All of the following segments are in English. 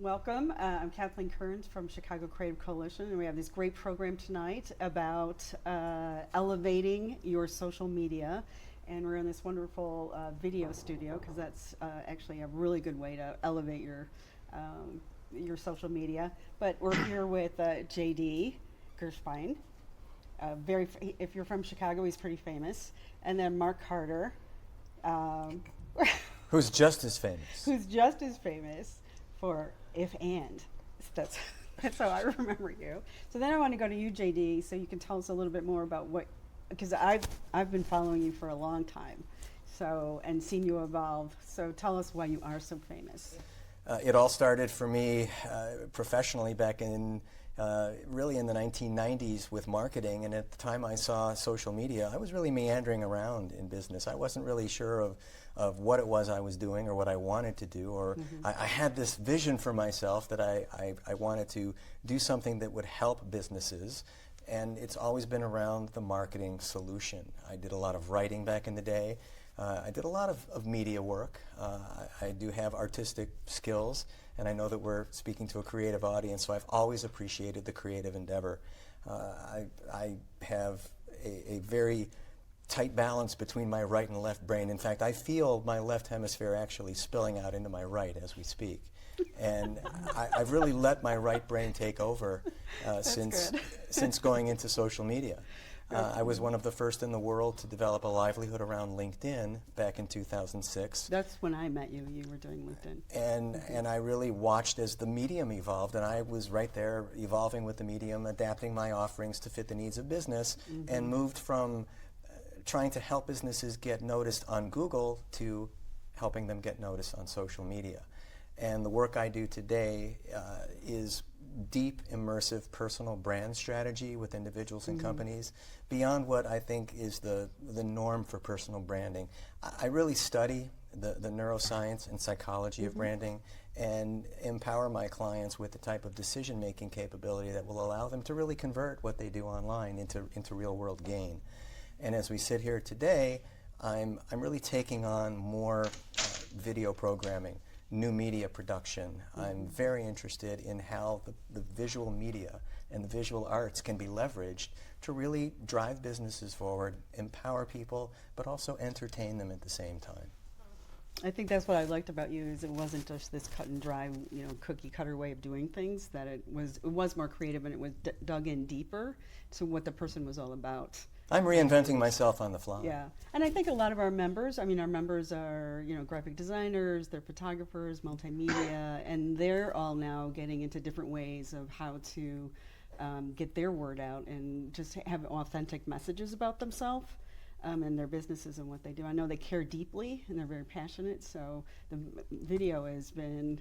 Welcome. I'm Kathleen KEARNS from Chicago Creative Coalition, and we have this great program tonight about elevating your social media. And we're in this wonderful video studio because that's actually a really good way to elevate your social media. But we're here with JD GERSHBEIN. If you're from Chicago, he's pretty famous. And then Mark Carter. Who's just as famous. Who's just as famous for If And. That's how I remember you. So then I want to go to you, JD, so you can tell us a little bit more about because I've been following you for a long time, and seen you evolve. So tell us why you are so famous. It all started for me professionally back in really in the 1990s with marketing, and at the time I saw social media, I was really meandering around in business. I wasn't really sure of what it was I was doing or what I wanted to do, or I had this vision for myself that I wanted to do something that would help businesses, and it's always been around the marketing solution. I did a lot of writing back in the day. I did a lot of media work. I do have artistic skills, and I know that we're speaking to a creative audience, so I've always appreciated the creative endeavor. I have a very tight balance between my right and left brain. In fact, I feel my left hemisphere actually spilling out into my right as we speak. And I've really let my right brain take over since going into social media. I was one of the first in the world to develop a livelihood around LinkedIn back in 2006. That's when I met you. You were doing LinkedIn. And I really watched as the medium evolved, and I was right there evolving with the medium, adapting my offerings to fit the needs of business, and moved from trying to help businesses get noticed on Google to helping them get noticed on social media. And the work I do today is deep, immersive, personal brand strategy with individuals and companies beyond what I think is the norm for personal branding. I really study the neuroscience and psychology of branding and empower my clients with the type of decision-making capability that will allow them to really convert what they do online into real-world gain. And as we sit here today, I'm really taking on more video programming, new media production. I'm very interested in how the visual media and the visual arts can be leveraged to really drive businesses forward, empower people, but also entertain them at the same time. I think that's what I liked about you is it wasn't just this cut and dry, cookie cutter way of doing things. That it was more creative, and it was dug in deeper to what the person was all about. I'm reinventing myself on the fly. Yeah, and I think a lot of our members are, graphic designers, they're photographers, multimedia, and they're all now getting into different ways of how to get their word out and just have authentic messages about themselves and their businesses and what they do. I know they care deeply and they're very passionate, so the video has been,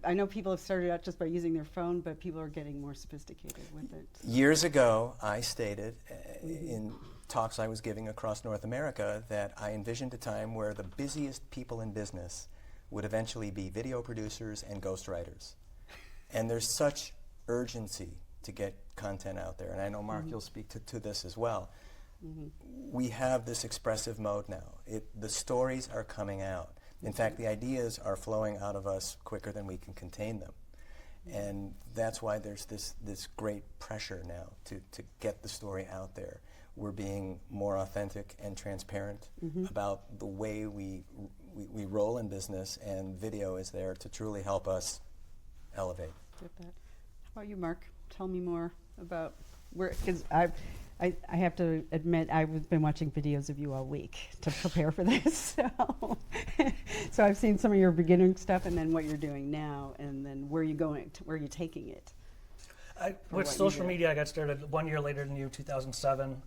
I know people have started out just by using their phone, but people are getting more sophisticated with it. Years ago, I stated in talks I was giving across North America that I envisioned a time where the busiest people in business would eventually be video producers and ghostwriters. And there's such urgency to get content out there, and I know, Mark, you'll speak to this as well. We have this expressive mode now. The stories are coming out. In fact, the ideas are flowing out of us quicker than we can contain them. And that's why there's this great pressure now to get the story out there. We're being more authentic and transparent about the way we roll in business, and video is there to truly help us elevate. Get that. How about you, Mark? Tell me more about because I have to admit, I've been watching videos of you all week to prepare for this. So I've seen some of your beginning stuff and then what you're doing now, and then where you going, where you taking it. With social media, I got started 1 year later than you, 2007,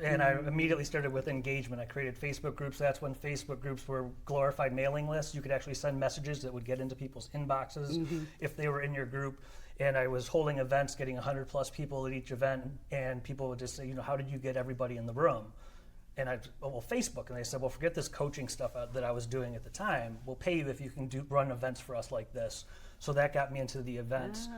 and I immediately started with engagement. I created Facebook groups. That's when Facebook groups were glorified mailing lists. You could actually send messages that would get into people's inboxes if they were in your group. And I was holding events, getting 100 plus people at each event, and people would just say, how did you get everybody in the room? And Facebook. And they said, well, forget this coaching stuff that I was doing at the time. We'll pay you if you can run events for us like this. So that got me into the events.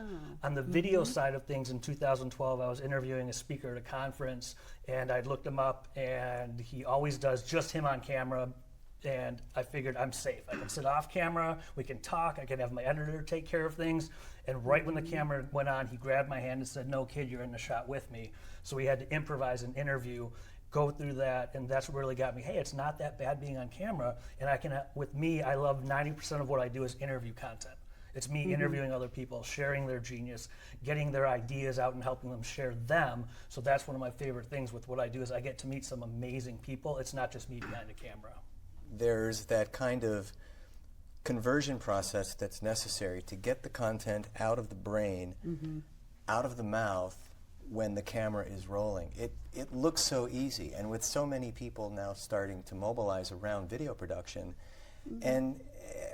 On the video side of things, in 2012, I was interviewing a speaker at a conference, and I looked him up, and he always does just him on camera, And I figured I'm safe. I can sit off camera, we can talk, I can have my editor take care of things. And right when the camera went on, he grabbed my hand and said, "No, kid, you're in the shot with me." So we had to improvise an interview, go through that, and that's what really got me, hey, it's not that bad being on camera. And I can, with me, I love 90% of what I do is interview content. It's me interviewing other people, sharing their genius, getting their ideas out and helping them share them. So that's one of my favorite things with what I do is I get to meet some amazing people. It's not just me behind a camera. There's that kind of conversion process that's necessary to get the content out of the brain, out of the mouth when the camera is rolling. It looks so easy, and with so many people now starting to mobilize around video production, and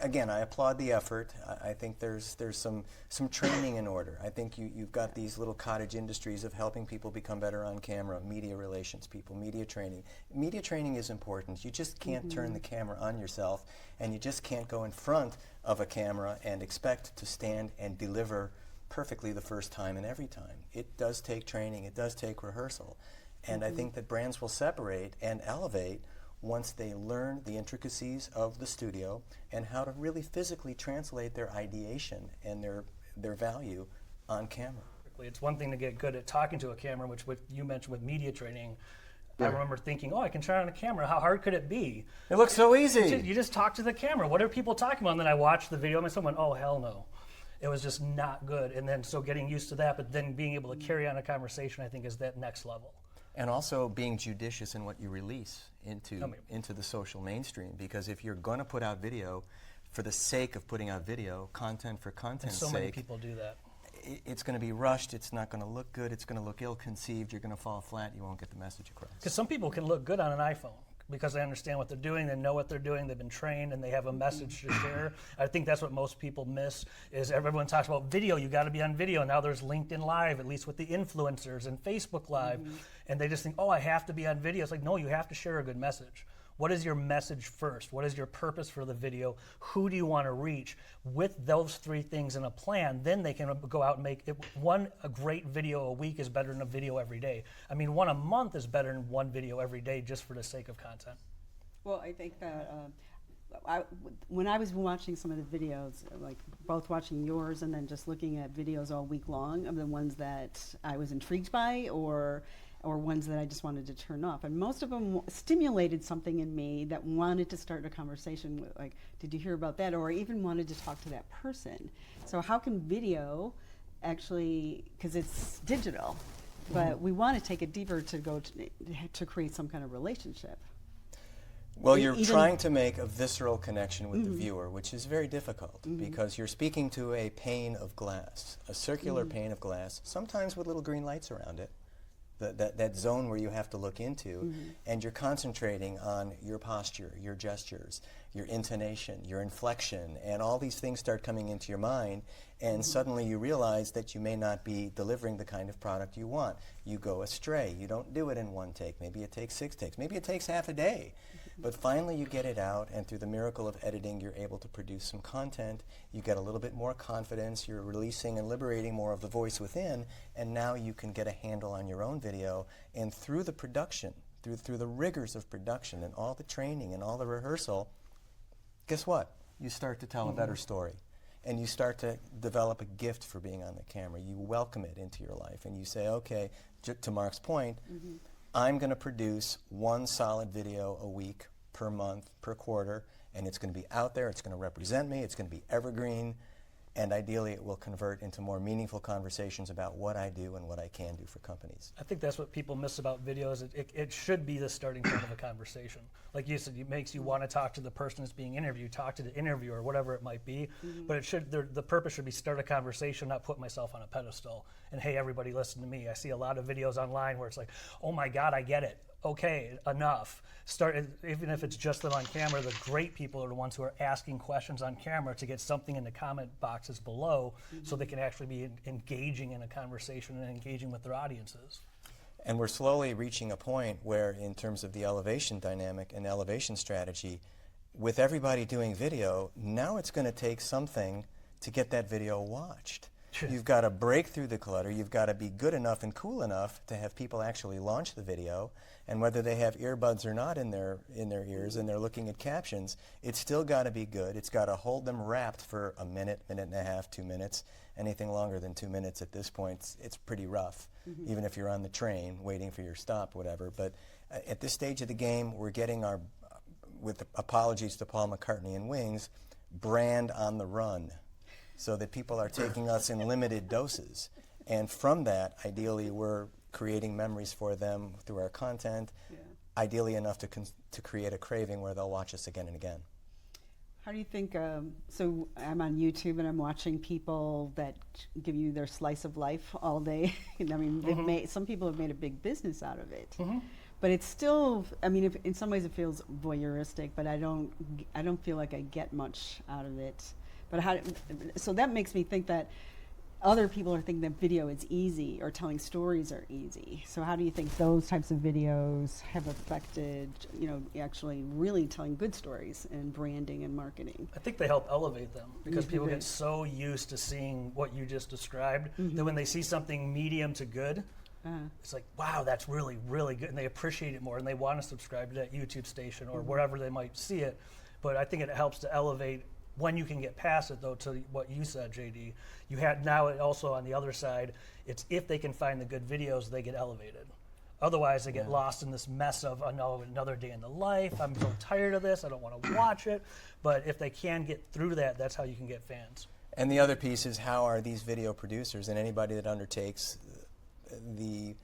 again, I applaud the effort. I think there's some training in order. I think you've got these little cottage industries of helping people become better on camera, media relations people, media training. Media training is important. You just can't turn the camera on yourself, and you just can't go in front of a camera and expect to stand and deliver perfectly the first time and every time. It does take training. It does take rehearsal. And I think that brands will separate and elevate once they learn the intricacies of the studio and how to really physically translate their ideation and their value on camera. It's one thing to get good at talking to a camera, which what you mentioned with media training. I remember thinking, oh, I can turn on a camera. How hard could it be? It looks so easy. You just talk to the camera. What are people talking about? And then I watched the video and someone, oh, hell no. It was just not good. And then so getting used to that, but then being able to carry on a conversation, I think, is that next level. And also being judicious in what you release into the social mainstream, because if you're going to put out video for the sake of putting out video, content for content's sake, so many people do that. It's going to be rushed, it's not going to look good, it's going to look ill-conceived, you're going to fall flat, you won't get the message across. Because some people can look good on an iPhone because they understand what they're doing, they know what they're doing, they've been trained, and they have a message to share. I think that's what most people miss, is everyone talks about video, you got to be on video. Now there's LinkedIn Live, at least with the influencers, and Facebook Live, and they just think, oh, I have to be on video. It's like, no, you have to share a good message. What is your message first? What is your purpose for the video? Who do you want to reach? With those three things in a plan, then they can go out and make it. A great video a week is better than a video every day. I mean, one a month is better than one video every day just for the sake of content. Well, I think that when I was watching some of the videos, like both watching yours and then just looking at videos all week long of the ones that I was intrigued by or ones that I just wanted to turn off. And most of them stimulated something in me that wanted to start a conversation with, like, did you hear about that? Or even wanted to talk to that person. So how can video actually, because it's digital, but we want to take it deeper to go to create some kind of relationship. Well, you're trying to make a visceral connection with the viewer, which is very difficult because you're speaking to a pane of glass, a circular pane of glass, sometimes with little green lights around it. That zone where you have to look into, and you're concentrating on your posture, your gestures, your intonation, your inflection, and all these things start coming into your mind, and suddenly you realize that you may not be delivering the kind of product you want. You go astray. You don't do it in one take. Maybe it takes 6 takes. Maybe it takes half a day. But finally you get it out, and through the miracle of editing, you're able to produce some content. You get a little bit more confidence. You're releasing and liberating more of the voice within, and now you can get a handle on your own video. And through the production, through the rigors of production and all the training and all the rehearsal, guess what? You start to tell a better story. And you start to develop a gift for being on the camera. You welcome it into your life, and you say, okay, to Mark's point, I'm going to produce one solid video a week, per month, per quarter, and it's going to be out there, it's going to represent me, it's going to be evergreen, and ideally it will convert into more meaningful conversations about what I do and what I can do for companies. I think that's what people miss about videos. It should be the starting point of a conversation. Like you said, it makes you want to talk to the person that's being interviewed, talk to the interviewer, whatever it might be. But it should, the purpose should be start a conversation, not put myself on a pedestal. And hey, everybody listen to me. I see a lot of videos online where it's like, oh my God, I get it. Okay, enough. Start, even if it's just them on camera, the great people are the ones who are asking questions on camera to get something in the comment boxes below so they can actually be engaging in a conversation and engaging with their audiences. And we're slowly reaching a point where, in terms of the elevation dynamic and elevation strategy, with everybody doing video, now it's going to take something to get that video watched. You've got to break through the clutter. You've got to be good enough and cool enough to have people actually launch the video. And whether they have earbuds or not in their ears and they're looking at captions, it's still got to be good. It's got to hold them wrapped for a minute, minute and a half, 2 minutes. Anything longer than 2 minutes at this point, it's pretty rough, even if you're on the train waiting for your stop, whatever. But at this stage of the game, we're getting our, with apologies to Paul McCartney and Wings, brand on the run, so that people are taking us in limited doses. And from that, ideally, we're creating memories for them through our content, ideally enough to create a craving where they'll watch us again and again. How do you think, so I'm on YouTube and I'm watching people that give you their slice of life all day. I mean, they've some people have made a big business out of it. But it's still, I mean, in some ways it feels voyeuristic, but I don't feel like I get much out of it. But so that makes me think that other people are thinking that video is easy or telling stories are easy. So how do you think those types of videos have affected, you know, actually really telling good stories and branding and marketing? I think they help elevate them because people get so used to seeing what you just described that when they see something medium to good, it's like, wow, that's really, really good. And they appreciate it more and they want to subscribe to that YouTube station or wherever they might see it. But I think it helps to elevate. When you can get past it, though, to what you said, JD, you had now also on the other side, it's if they can find the good videos, they get elevated. Otherwise, they get lost in this mess of, oh, no, another day in the life. I'm so tired of this. I don't want to watch it. But if they can get through that, that's how you can get fans. And the other piece is, how are these video producers and anybody that undertakes the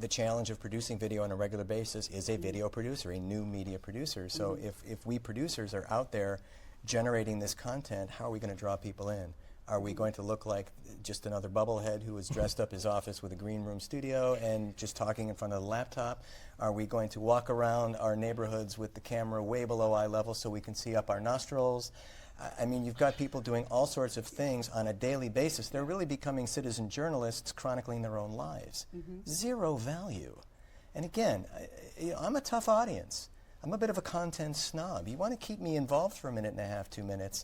challenge of producing video on a regular basis is a video producer, a new media producer. So if we producers are out there generating this content, how are we going to draw people in? Are we going to look like just another bubblehead who has dressed up his office with a green room studio and just talking in front of the laptop? Are we going to walk around our neighborhoods with the camera way below eye level so we can see up our nostrils? I mean, you've got people doing all sorts of things on a daily basis. They're really becoming citizen journalists chronicling their own lives. Zero value. And again, I'm a tough audience. I'm a bit of a content snob. You want to keep me involved for a minute and a half, 2 minutes,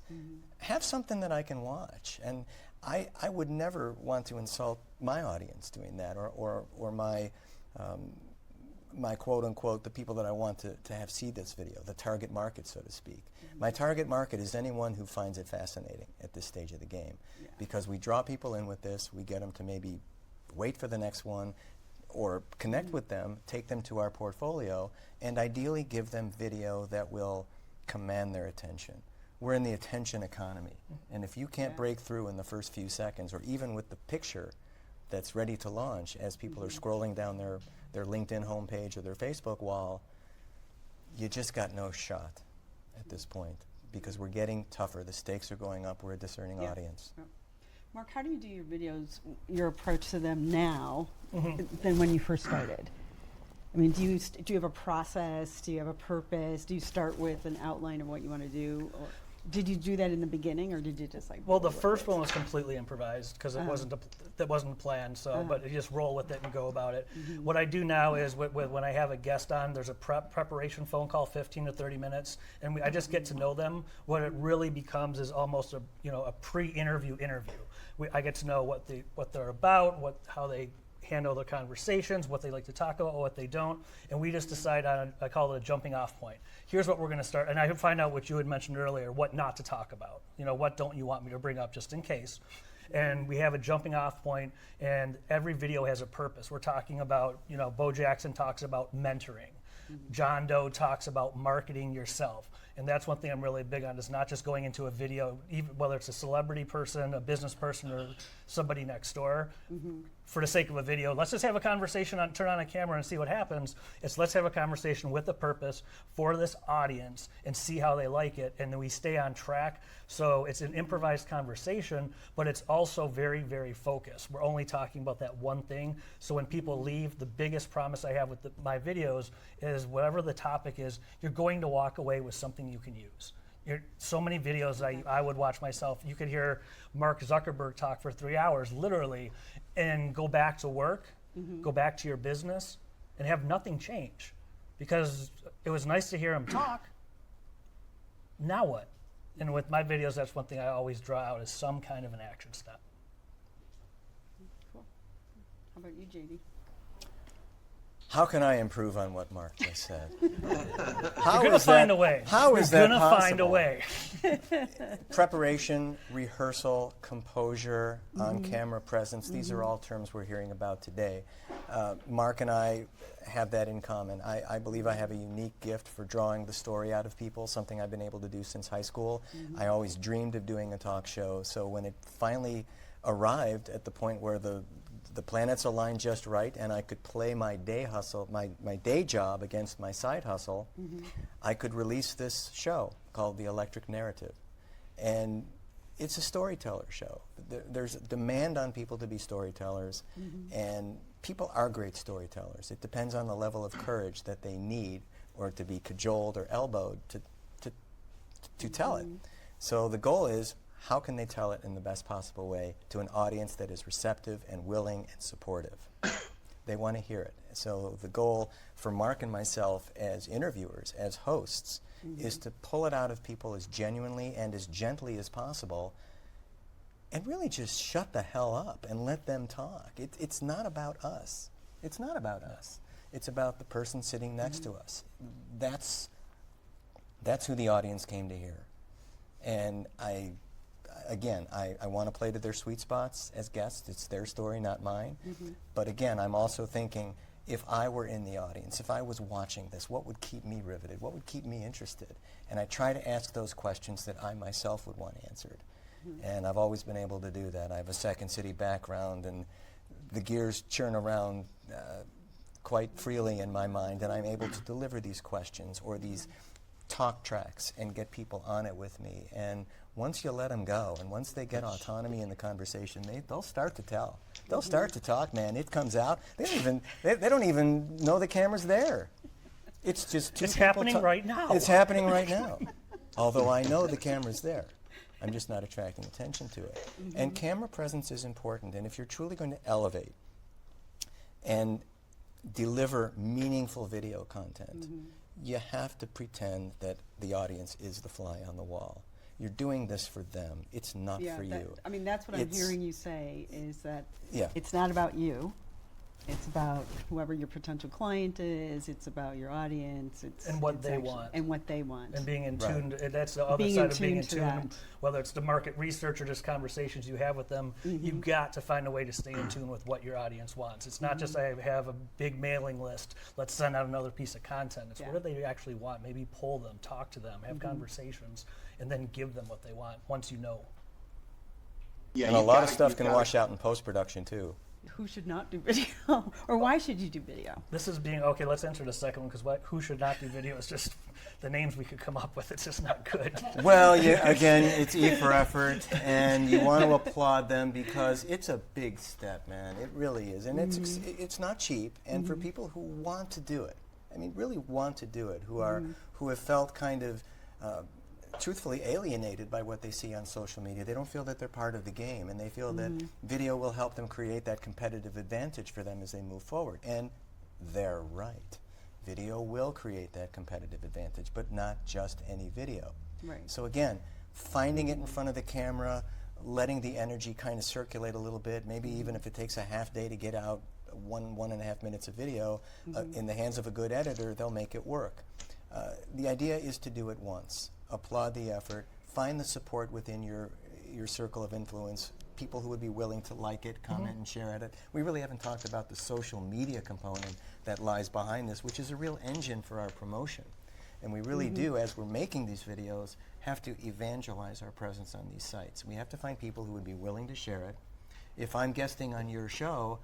have something that I can watch. And I would never want to insult my audience doing that, or my, my quote-unquote, the people that I want to have see this video, the target market, so to speak. My target market is anyone who finds it fascinating at this stage of the game, because we draw people in with this, we get them to maybe wait for the next one, or connect with them, take them to our portfolio, and ideally give them video that will command their attention. We're in the attention economy, and if you can't break through in the first few seconds, or even with the picture that's ready to launch as people are scrolling down their LinkedIn homepage or their Facebook wall, you just got no shot at this point, because we're getting tougher. The stakes are going up. We're a discerning audience. Mark, how do you do your videos, your approach to them now than when you first started? I mean, do you have a process? Do you have a purpose? Do you start with an outline of what you want to do? Or did you do that in the beginning, or did you just like? Well, the first one was completely improvised because it wasn't planned. So, but you just roll with it and go about it. What I do now is when I have a guest on, there's a preparation phone call, 15 to 30 minutes, and I just get to know them. What it really becomes is almost a pre-interview interview. I get to know what they're about, how they handle their conversations, what they like to talk about, what they don't, and we just decide on, I call it a jumping off point. Here's what we're going to start, and I can find out what you had mentioned earlier, what not to talk about. What don't you want me to bring up just in case. And we have a jumping off point, and every video has a purpose. We're talking about, Bo Jackson talks about mentoring. John Doe talks about marketing yourself. And that's one thing I'm really big on, is not just going into a video, even whether it's a celebrity person, a business person, or somebody next door. For the sake of a video, let's just have a conversation, turn on a camera and see what happens. It's let's have a conversation with a purpose for this audience and see how they like it, and then we stay on track. So it's an improvised conversation, but it's also very, very focused. We're only talking about that one thing. So when people leave, the biggest promise I have with my videos is whatever the topic is, you're going to walk away with something you can use. So many videos I would watch myself. You could hear Mark Zuckerberg talk for 3 hours, literally, and go back to work, go back to your business, and have nothing change. Because it was nice to hear him talk. Now what? And with my videos, that's one thing I always draw out, is some kind of an action step. How about you, JD? How can I improve on what Mark just said? You're going to find a way. How is that You're going to find a way. Preparation, rehearsal, composure, on-camera presence, these are all terms we're hearing about today. Mark and I have that in common. I believe I have a unique gift for drawing the story out of people, something I've been able to do since high school. I always dreamed of doing a talk show, so when it finally arrived at the point where the planets aligned just right and I could play my day hustle, my day job against my side hustle, I could release this show called The Electric Narrative. And it's a storyteller show. There's a demand on people to be storytellers, and people are great storytellers. It depends on the level of courage that they need, or to be cajoled or elbowed to tell it. So the goal is, how can they tell it in the best possible way to an audience that is receptive and willing and supportive? They want to hear it. So the goal for Mark and myself as interviewers, as hosts, is to pull it out of people as genuinely and as gently as possible, and really just shut the hell up and let them talk. It's not about us. It's not about us. It's about the person sitting next to us. That's who the audience came to hear. And I want to play to their sweet spots as guests. It's their story, not mine. But again, I'm also thinking, if I were in the audience, if I was watching this, what would keep me riveted? What would keep me interested? And I try to ask those questions that I myself would want answered. And I've always been able to do that. I have a Second City background, and the gears churn around quite freely in my mind, and I'm able to deliver these questions or these talk tracks and get people on it with me. And once you let them go, and once they get autonomy in the conversation, they'll start to tell. They'll start to talk, man. It comes out. They don't even know the camera's there. It's just two It's people happening right now. It's happening right now. Although I know the camera's there. I'm just not attracting attention to it. And camera presence is important. And if you're truly going to elevate and deliver meaningful video content, you have to pretend that the audience is the fly on the wall. You're doing this for them. It's not for you. I mean, that's what I'm hearing you say, is that Yeah. it's not about you. It's about whoever your potential client is. It's about your audience. And what they want. And what they want. And being in Right. tune, that's the other Being side in of being in tune to tune, that. whether it's the market research or just conversations you have with them, you've got to find a way to stay in tune with what your audience wants. It's not just, I have a big mailing list, let's send out another piece of content. It's what do they actually want? Maybe pull them, talk to them, have conversations, and then give them what they want once you know. Yeah, And a you've lot gotta- of stuff you've can gotta- wash out in post-production, too. Who should not do video? Or why should you do video? This is being, okay, let's enter the second one, because who should not do video is just the names we could come up with. It's just not good. Well, again, it's E for effort, and you want to applaud them because it's a big step, man. It really is. And it's not cheap, and for people who want to do it, I mean, really want to do it, who have felt kind of truthfully alienated by what they see on social media. They don't feel that they're part of the game, and they feel that video will help them create that competitive advantage for them as they move forward. And they're right. Video will create that competitive advantage, but not just any video. Right. So again, finding it in front of the camera, letting the energy kind of circulate a little bit, maybe even if it takes a half day to get out 1.5 minutes of video, in the hands of a good editor, they'll make it work. The idea is to do it once. Applaud the effort, find the support within your circle of influence, people who would be willing to like it, comment and share it. We really haven't talked about the social media component that lies behind this, which is a real engine for our promotion. And we really do, as we're making these videos, have to evangelize our presence on these sites. We have to find people who would be willing to share it. If I'm guesting on your show,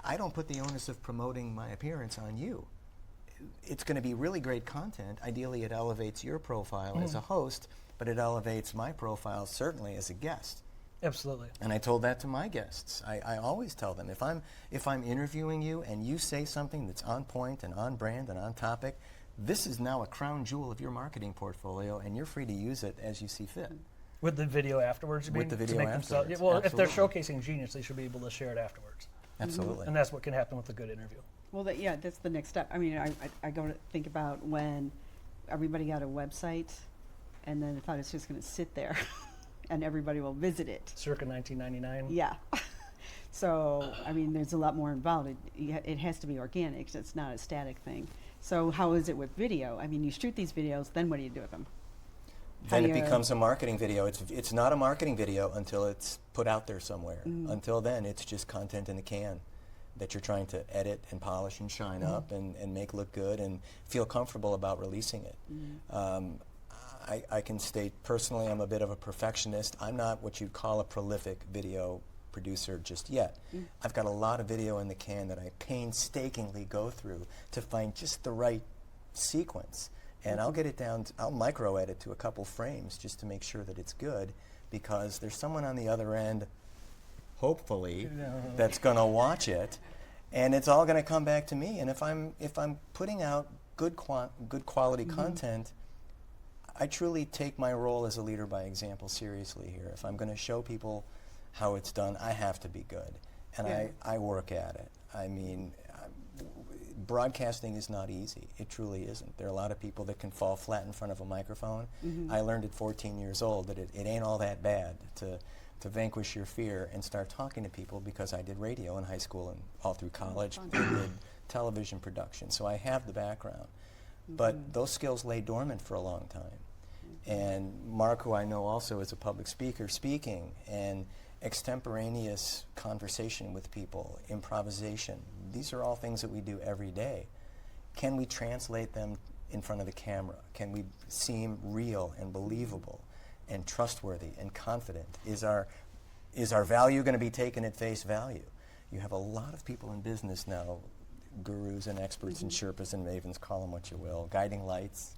I don't put the onus of promoting my appearance on you. It's going to be really great content. Ideally, it elevates your profile as a host, but it elevates my profile certainly as a guest. Absolutely. And I told that to my guests. I always tell them, if I'm interviewing you and you say something that's on point and on brand and on topic, this is now a crown jewel of your marketing portfolio, and you're free to use it as you see fit. With the video afterwards, you With mean? the To video make them sell- afterwards, well, if they're absolutely. showcasing genius, they should be able to share it afterwards. Absolutely. And that's what can happen with a good interview. Well, that's the next step. I mean, I go to think about when everybody got a website, and then thought it's just going to sit there, and everybody will visit it. Circa 1999. Yeah. So, I mean, there's a lot more involved. It has to be organic. It's not a static thing. So how is it with video? I mean, you shoot these videos, then what do you do with them? Then it becomes a marketing video. It's not a marketing video until it's put out there somewhere. Until then, it's just content in the can that you're trying to edit and polish and shine up and make look good and feel comfortable about releasing it. I can state personally, I'm a bit of a perfectionist. I'm not what you'd call a prolific video producer just yet. I've got a lot of video in the can that I painstakingly go through to find just the right sequence. And I'll get it down, I'll micro edit to a couple frames just to make sure that it's good, because there's someone on the other end, hopefully, that's going to watch it, and it's all going to come back to me. And if I'm putting out good quality content, I truly take my role as a leader by example seriously here. If I'm going to show people how it's done, I have to be good, and I work at it. I mean, broadcasting is not easy. It truly isn't. There are a lot of people that can fall flat in front of a microphone. I learned at 14 years old that it ain't all that bad to vanquish your fear and start talking to people, because I did radio in high school and all through college. I did television production, so I have the background. But those skills lay dormant for a long time. And Mark, who I know also is a public speaker, speaking and extemporaneous conversation with people, improvisation, these are all things that we do every day. Can we translate them in front of the camera? Can we seem real and believable and trustworthy and confident? Is our value going to be taken at face value? You have a lot of people in business now, gurus and experts and Sherpas and mavens, call them what you will, guiding lights,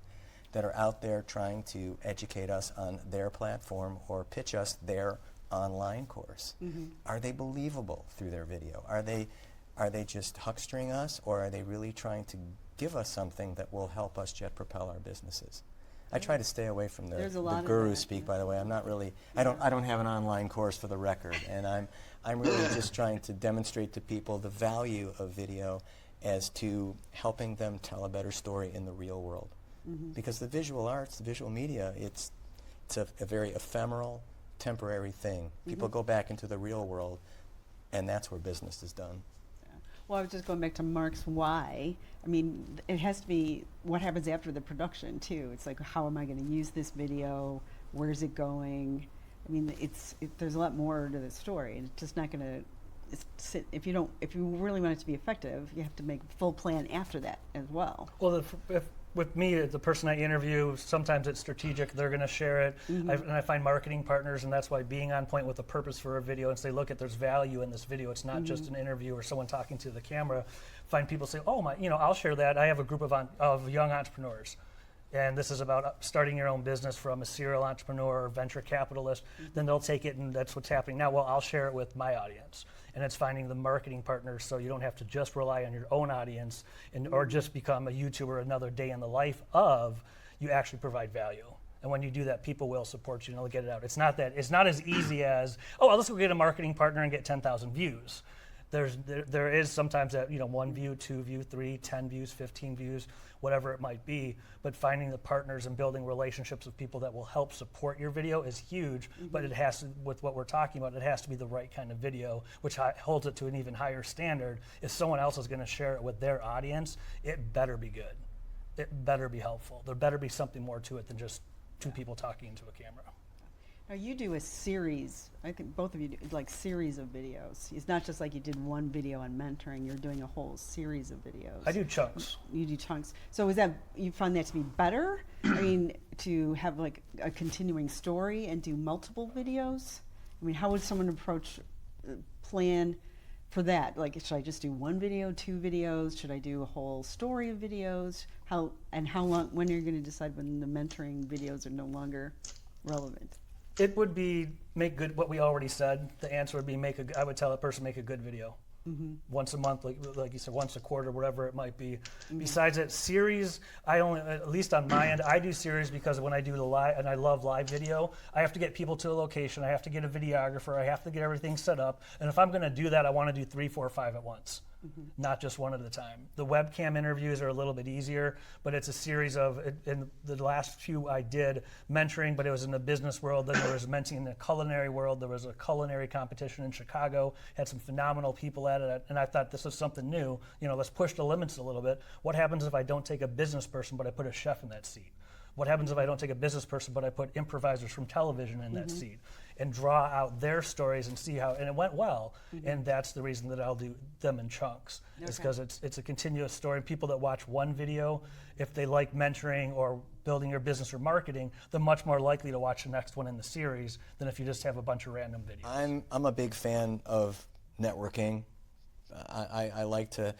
that are out there trying to educate us on their platform or pitch us their online course. Are they believable through their video? Are they just huckstering us, or are they really trying to give us something that will help us jet propel our businesses? I try to stay away from the guru speak, by the way. I'm not really, I don't have an online course, for the record, and I'm really just trying to demonstrate to people the value of video as to helping them tell a better story in the real world. Because the visual arts, the visual media, it's a very ephemeral, temporary thing. People go back into the real world, and that's where business is done. Well, I was just going back to Mark's why. I mean, it has to be what happens after the production, too. It's like, how am I going to use this video? Where's it going? I mean, there's a lot more to the story. It's just not going to sit. If you really want it to be effective, you have to make a full plan after that as well. Well, with me, the person I interview, sometimes it's strategic. They're going to share it. And I find marketing partners, and that's why being on point with a purpose for a video and say, look, there's value in this video. It's not just an interview or someone talking to the camera. Find people say, oh, I'll share that. I have a group of young entrepreneurs, and this is about starting your own business from a serial entrepreneur or venture capitalist. Then they'll take it, and that's what's happening now. Well, I'll share it with my audience. And it's finding the marketing partners, so you don't have to just rely on your own audience or just become a YouTuber another day in the life of. You actually provide value. And when you do that, people will support you and they'll get it out. It's not as easy as, let's go get a marketing partner and get 10,000 views. There is sometimes that 1 view, 2 view, 3, 10 views, 15 views, whatever it might be. But finding the partners and building relationships with people that will help support your video is huge. But it has to, with what we're talking about, it has to be the right kind of video, which holds it to an even higher standard. If someone else is going to share it with their audience, it better be good. It better be helpful. There better be something more to it than just two people talking into a camera. Now you do a series, I think both of you do like series of videos. It's not just like you did one video on mentoring, you're doing a whole series of videos. I do chunks. You do chunks. So is that, you found that to be better? I mean, to have like a continuing story and do multiple videos? I mean, how would someone approach, plan for that? Like, should I just do one video, 2 videos? Should I do a whole story of videos? How long, when are you going to decide when the mentoring videos are no longer relevant? It would be make good, what we already said. The answer would be I would tell a person make a good video. Once a month, like you said, once a quarter, whatever it might be. Besides that, series, at least on my end, I do series because when I do the live, and I love live video, I have to get people to a location, I have to get a videographer, I have to get everything set up. And if I'm gonna do that, I wanna do 3, 4, 5 at once. not just one at a time. The webcam interviews are a little bit easier, but it's a series of, in the last few I did mentoring, but it was in the business world, then there was mentoring in the culinary world, there was a culinary competition in Chicago, had some phenomenal people at it, and I thought this was something new, let's push the limits a little bit. What happens if I don't take a business person, but I put a chef in that seat? What happens if I don't take a business person, but I put improvisers from television in that seat and draw out their stories and see how, and it went well. And that's the reason that I'll do them in chunks, is because it's a continuous story. People that watch one video, if they like mentoring or building your business or marketing, they're much more likely to watch the next one in the series than if you just have a bunch of random videos. I'm a big fan of networking. I like to,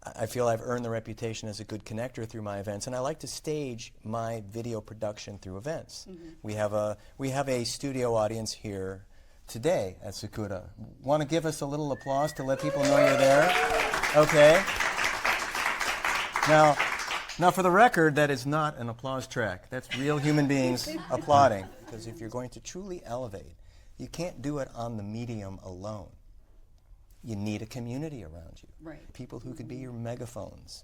I feel I've earned the reputation as a good connector through my events, and I like to stage my video production through events. We have a studio audience here today at ZACUTO. Want to give us a little applause to let people know you're there? Okay. Now for the record, that is not an applause track. That's real human beings applauding, because if you're going to truly elevate, you can't do it on the medium alone. You need a community around you. Right. People who could be your megaphones.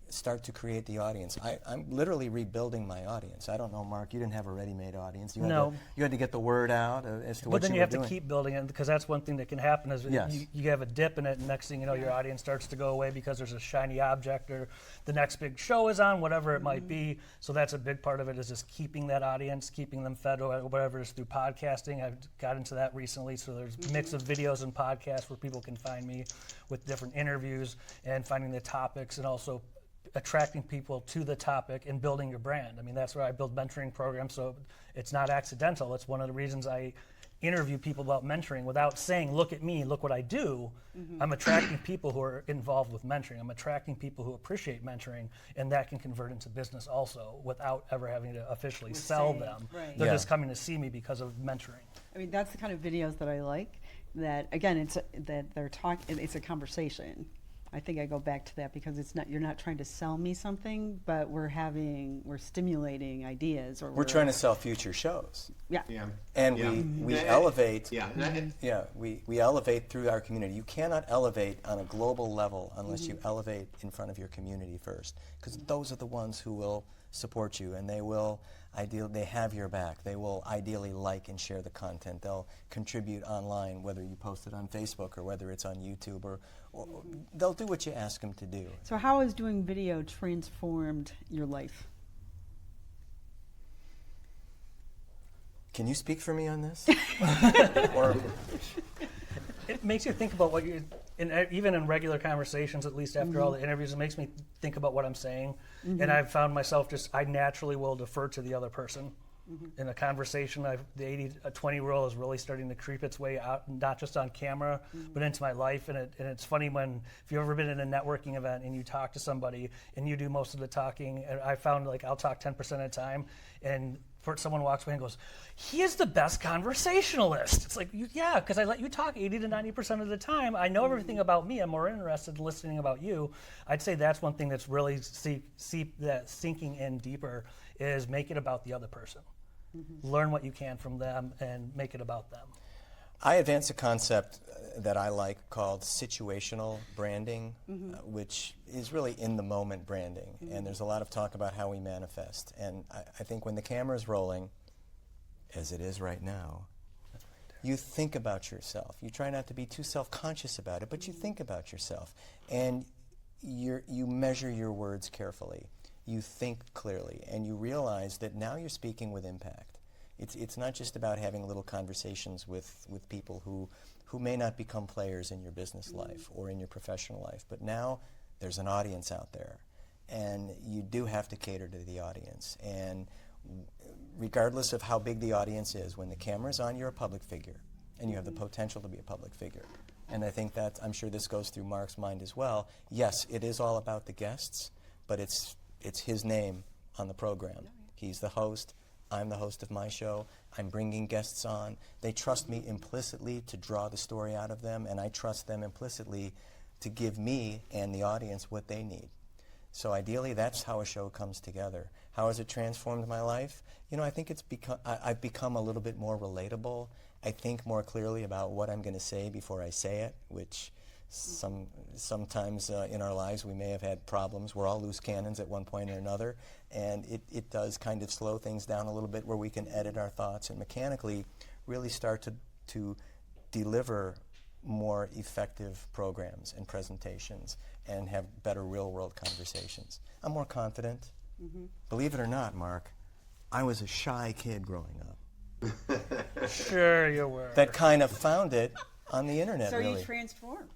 Start to create the audience. I'm literally rebuilding my audience. I don't know, Mark, you didn't have a ready-made audience. You had to get the word out as to what you were doing. But then you have to keep building it, because that's one thing that can happen is Yes. you have a dip in it, and next thing you know, your audience starts to go away because there's a shiny object or the next big show is on, whatever it might be. So that's a big part of it, is just keeping that audience, keeping them fed, or whatever it is, through podcasting. I've got into that recently, so there's a mix of videos and podcasts where people can find me with different interviews and finding the topics, and also attracting people to the topic and building your brand. I mean, that's where I build mentoring programs, so it's not accidental. It's one of the reasons I interview people about mentoring without saying, look at me, look what I do. I'm attracting people who are involved with mentoring. I'm attracting people who appreciate mentoring, and that can convert into business also without ever having to officially sell them. Right. They're just coming to see me because of mentoring. I mean, that's the kind of videos that I like. That again, it's a conversation. I think I go back to that because you're not trying to sell me something, but we're stimulating ideas, or We're trying to sell future shows. Yeah. And we elevate. Yeah. We elevate through our community. You cannot elevate on a global level unless you elevate in front of your community first, because those are the ones who will support you, and they have your back. They will ideally like and share the content. They'll contribute online, whether you post it on Facebook or whether it's on YouTube, or they'll do what you ask them to do. So how has doing video transformed your life? Can you speak for me on this? Or It makes you think about what even in regular conversations, at least after all the interviews, it makes me think about what I'm saying. And I've found myself I naturally will defer to the other person. In a conversation, the 80-20 rule is really starting to creep its way out, not just on camera, but into my life. And it's funny if you've ever been in a networking event and you talk to somebody and you do most of the talking, and I found I'll talk 10% of the time, and someone walks away and goes, he is the best conversationalist. It's like, yeah, because I let you talk 80 to 90% of the time. I know everything about me. I'm more interested in listening about you. I'd say that's one thing that's really sinking in deeper, is make it about the other person. Learn what you can from them and make it about them. I advance a concept that I like called situational branding, which is really in-the-moment branding. And there's a lot of talk about how we manifest. And I think when the camera's rolling, as it is right now, you think about yourself. You try not to be too self-conscious about it, but you think about yourself. And you measure your words carefully. You think clearly, and you realize that now you're speaking with impact. It's not just about having little conversations with people who may not become players in your business life or in your professional life, but now there's an audience out there, and you do have to cater to the audience. And regardless of how big the audience is, when the camera's on, you're a public figure, and you have the potential to be a public figure. And I think that, I'm sure this goes through Mark's mind as well. Yes, it is all about the guests, but it's his name on the program. He's the host. I'm the host of my show. I'm bringing guests on. They trust me implicitly to draw the story out of them, and I trust them implicitly to give me and the audience what they need. So ideally, that's how a show comes together. How has it transformed my life? I think I've become a little bit more relatable. I think more clearly about what I'm going to say before I say it, which Sometimes in our lives we may have had problems. We're all loose cannons at one point or another, and it does kind of slow things down a little bit where we can edit our thoughts and mechanically really start to deliver more effective programs and presentations and have better real-world conversations. I'm more confident. Believe it or not, Mark, I was a shy kid growing up. Sure you were. That kind of found it on the internet, So really. you transformed.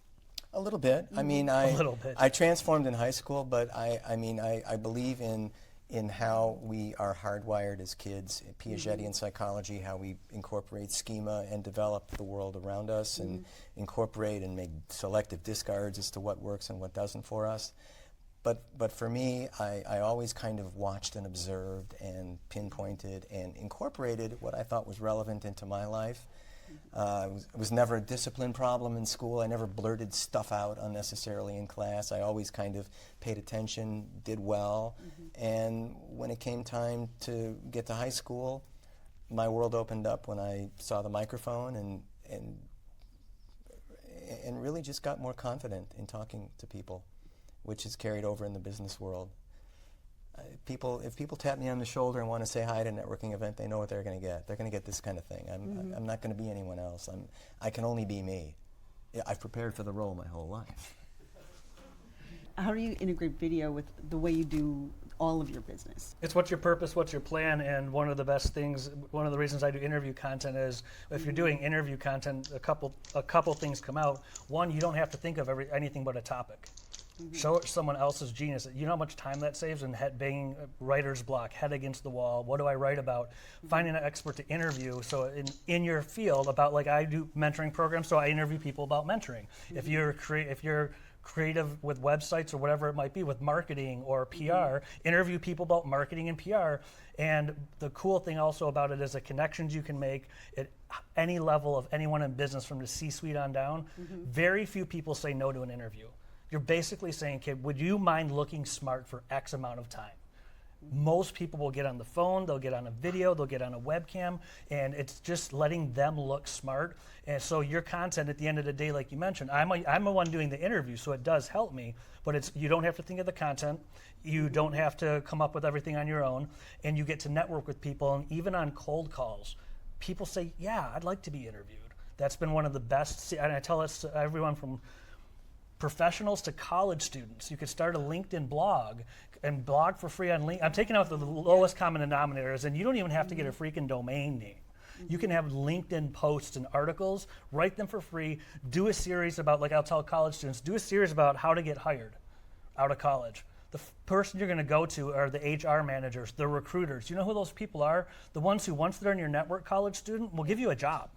A little bit. I mean, A little bit. I transformed in high school, but I mean, I believe in how we are hardwired as kids, Piagetian psychology, how we incorporate schema and develop the world around us and incorporate and make selective discards as to what works and what doesn't for us. But for me, I always kind of watched and observed and pinpointed and incorporated what I thought was relevant into my life. It was never a discipline problem in school. I never blurted stuff out unnecessarily in class. I always kind of paid attention, did well. And when it came time to get to high school, my world opened up when I saw the microphone and really just got more confident in talking to people, which is carried over in the business world. If people tap me on the shoulder and want to say hi at a networking event, they know what they're going to get. They're going to get this kind of thing. I'm not going to be anyone else. I can only be me. I've prepared for the role my whole life. How do you integrate video with the way you do all of your business? It's what's your purpose, what's your plan, and one of the best things, one of the reasons I do interview content is if you're doing interview content, a couple things come out. One, you don't have to think of anything but a topic. Show someone else's genius. You know how much time that saves in banging writer's block, head against the wall. What do I write about? Finding an expert to interview. So in your field, about like I do mentoring programs, so I interview people about mentoring. If you're creative with websites or whatever it might be, with marketing or PR, interview people about marketing and PR. And the cool thing also about it is the connections you can make at any level of anyone in business, from the C-suite on down. Very few people say no to an interview. You're basically saying, okay, would you mind looking smart for X amount of time? Most people will get on the phone, they'll get on a video, they'll get on a webcam, and it's just letting them look smart. And so your content at the end of the day, like you mentioned, I'm the one doing the interview, so it does help me, but you don't have to think of the content, you don't have to come up with everything on your own, and you get to network with people. And even on cold calls, people say, yeah, I'd like to be interviewed. That's been one of the best, and I tell this to everyone from professionals to college students. You could start a LinkedIn blog and blog for free on LinkedIn. I'm taking out the lowest common denominators, and you don't even have to get a freaking domain name. You can have LinkedIn posts and articles, write them for free, do a series about, like I'll tell college students, do a series about how to get hired out of college. The person you're going to go to are the HR managers, the recruiters. You know who those people are? The ones who, once they're in your network college student, will give you a job.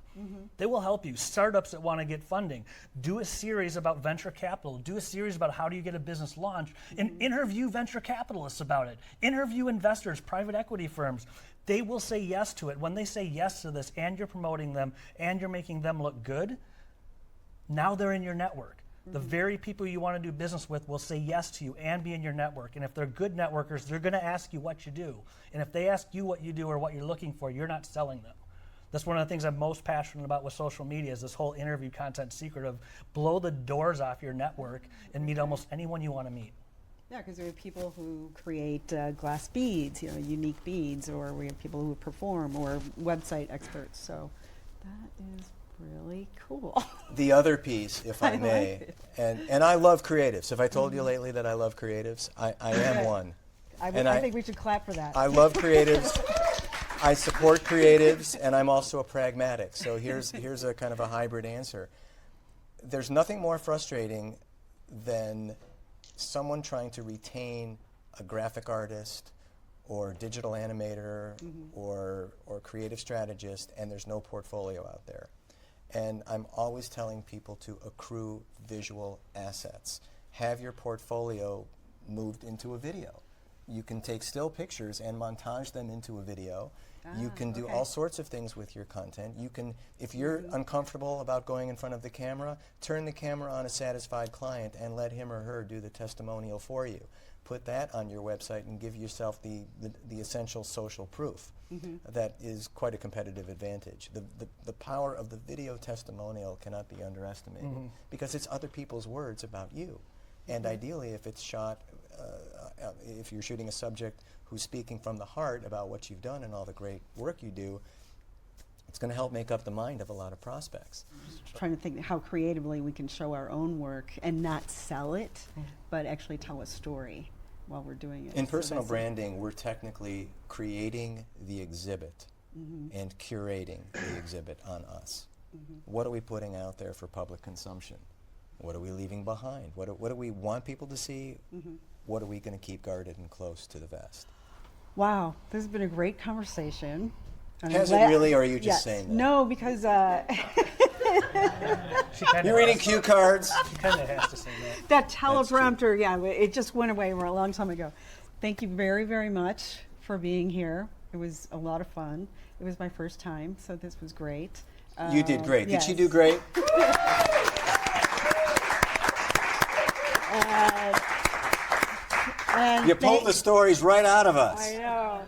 They will help you. Startups that want to get funding. Do a series about venture capital. Do a series about how do you get a business launched, and interview venture capitalists about it. Interview investors, private equity firms. They will say yes to it. When they say yes to this and you're promoting them and you're making them look good, now they're in your network. The very people you want to do business with will say yes to you and be in your network. And if they're good networkers, they're going to ask you what you do. And if they ask you what you do or what you're looking for, you're not selling them. That's one of the things I'm most passionate about with social media, is this whole interview content secret of blow the doors off your network and meet almost anyone you want to meet. Yeah, because we have people who create glass beads, unique beads, or we have people who perform, or website experts. So that is really cool. The other piece, if I may, and I love creatives. Have I told you lately that I love creatives? I am one. I think we should clap for that. I love creatives. I support creatives, and I'm also a pragmatic. So here's a kind of a hybrid answer. There's nothing more frustrating than someone trying to retain a graphic artist or digital animator or creative strategist, and there's no portfolio out there. And I'm always telling people to accrue visual assets. Have your portfolio moved into a video. You can take still pictures and montage them into a video. You can do all sorts of things with your content. You can, if you're uncomfortable about going in front of the camera, turn the camera on a satisfied client and let him or her do the testimonial for you. put that on your website and give yourself the essential social proof. That is quite a competitive advantage. The power of the video testimonial cannot be underestimated because it's other people's words about you. And ideally, if it's shot, if you're shooting a subject who's speaking from the heart about what you've done and all the great work you do, it's going to help make up the mind of a lot of prospects. Trying to think how creatively we can show our own work and not sell it, but actually tell a story while we're doing it. In So personal that's branding, we're technically creating the exhibit and curating the exhibit on us. What are we putting out there for public consumption? What are we leaving behind? What do we want people to see? What are we going to keep guarded and close to the vest? Wow, this has been a great conversation. And I'm Has it glad- really, or are you just Yes. saying that? No, because She kind You're reading cue cards? of has to say that. that true. teleprompter, yeah, it just went away a long time ago. Thank you very, very much for being here. It was a lot of fun. It was my first time, so this was great. You did great. Did she yes. do great? And You pulled the stories right out of us. I know.